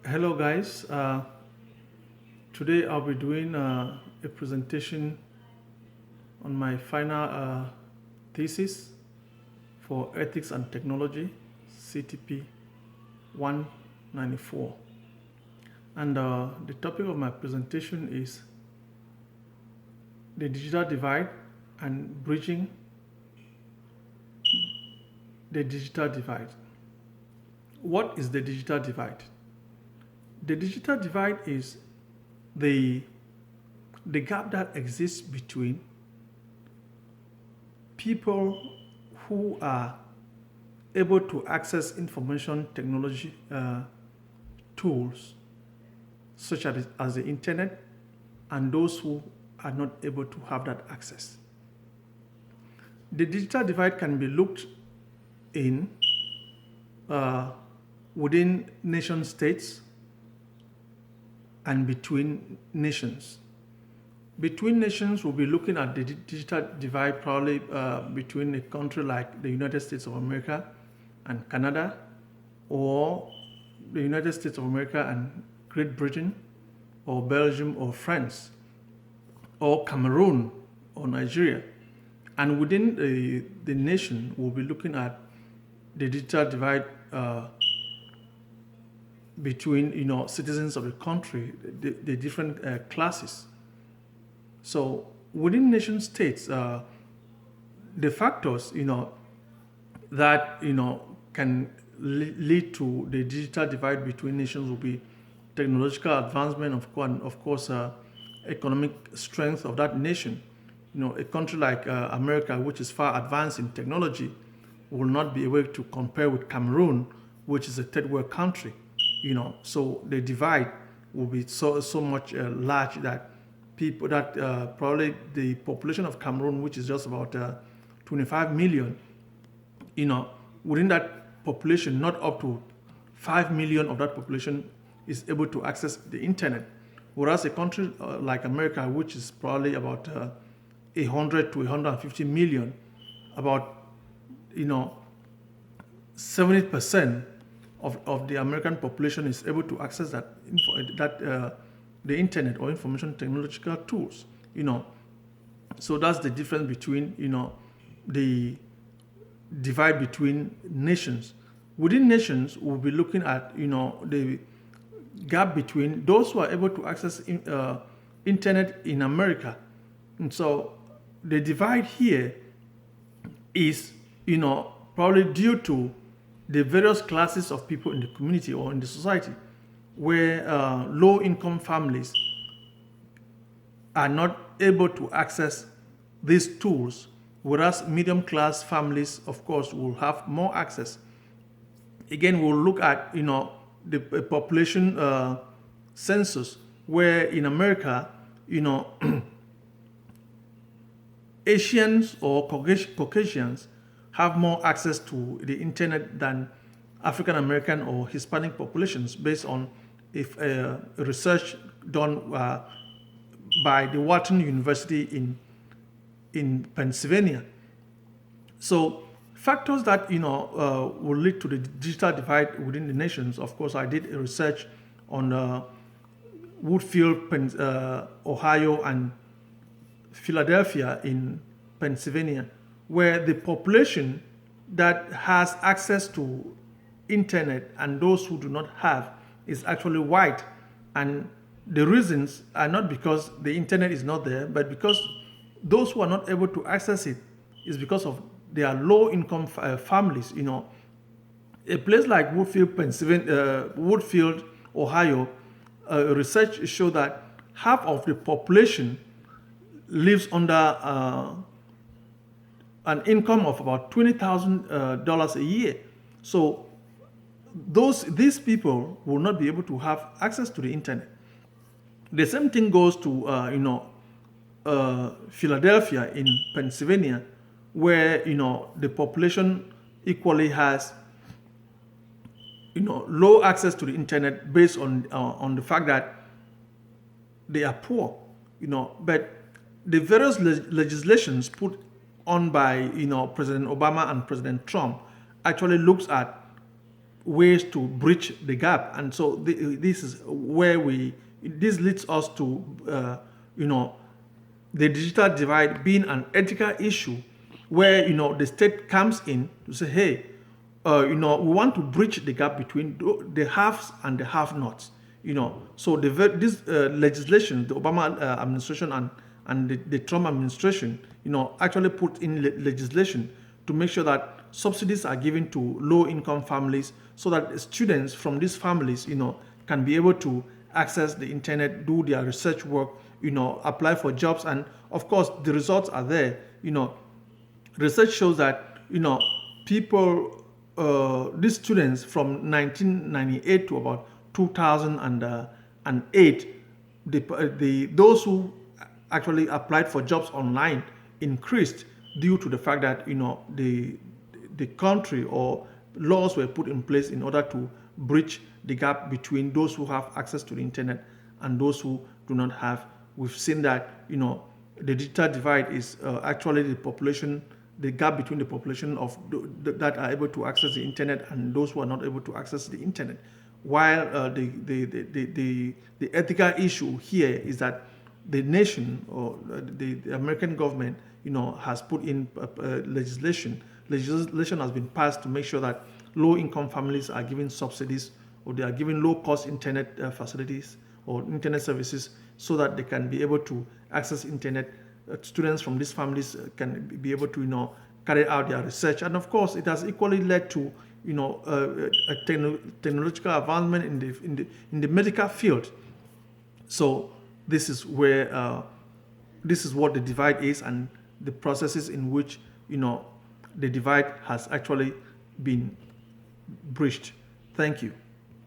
Hello, guys. Today I'll be doing a presentation on my final thesis for Ethics and Technology, CTP 194. And the topic of my presentation is the digital divide and bridging the digital divide. What is the digital divide? The digital divide is the the gap that exists between people who are able to access information technology tools such as the internet and those who are not able to have that access. The digital divide can be looked in uh, within nation states and between nations. Between nations, we'll be looking at the digital divide probably between a country like the United States of America and Canada, or the United States of America and Great Britain, or Belgium, or France, or Cameroon, or Nigeria. And within the nation, we'll be looking at the digital divide between citizens of the country, the different classes. So within nation states, the factors that can lead to the digital divide between nations will be technological advancement, of course, economic strength of that nation. A country like America, which is far advanced in technology, will not be able to compare with Cameroon, which is a third world country. So the divide will be so much large that people that probably the population of Cameroon, which is just about 25 million, within that population, not up to 5 million of that population is able to access the internet. Whereas a country like America, which is probably about 100 to 150 million, about 70% of the American population is able to access the internet or information technological tools. So that's the difference between the divide between nations. Within nations, we'll be looking at the gap between those who are able to access internet in America. And so the divide here is probably due to the various classes of people in the community or in the society, where low income families are not able to access these tools, whereas medium class families, of course, will have more access. Again, we'll look at the population census, where in America, Asians or Caucasians have more access to the internet than African American or Hispanic populations, based on if research done by the Wharton University in Pennsylvania. So factors that will lead to the digital divide within the nations. Of course, I did a research on Woodfield, Ohio, and Philadelphia in Pennsylvania, where the population that has access to internet and those who do not have is actually white. And the reasons are not because the internet is not there, but because those who are not able to access it is because of their low income families. A place like Woodfield, Pennsylvania, Woodfield, Ohio, research show that half of the population lives under an income of about $20,000 a year. So these people will not be able to have access to the internet. The same thing goes to Philadelphia in Pennsylvania, where the population equally has low access to the internet, based on the fact that they are poor. But the various legislations put on by President Obama and President Trump actually looks at ways to bridge the gap. And so this is where this leads us to, you know, the digital divide being an ethical issue where, you know, the state comes in to say, hey, you know, we want to bridge the gap between the haves and the have-nots. You know, so this legislation, the Obama administration and the Trump administration, you know, actually put in legislation to make sure that subsidies are given to low-income families, so that students from these families, you know, can be able to access the internet, do their research work, you know, apply for jobs, and of course the results are there. You know, research shows that, you know, people, these students from 1998 to about 2008, those who actually applied for jobs online increased due to the fact that, you know, the country or laws were put in place in order to bridge the gap between those who have access to the internet and those who do not have. We've seen that, you know, the digital divide is actually the population, the gap between the population of that are able to access the internet and those who are not able to access the internet. While the ethical issue here is that the nation or the American government, you know, has put in legislation. Legislation has been passed to make sure that low-income families are given subsidies, or they are given low-cost internet facilities or internet services, so that they can be able to access internet. Students from these families can be able to, you know, carry out their research. And of course, it has equally led to, you know, a technological advancement in the medical field. So this is where this is what the divide is, and the processes in which, you know, the divide has actually been bridged. Thank you.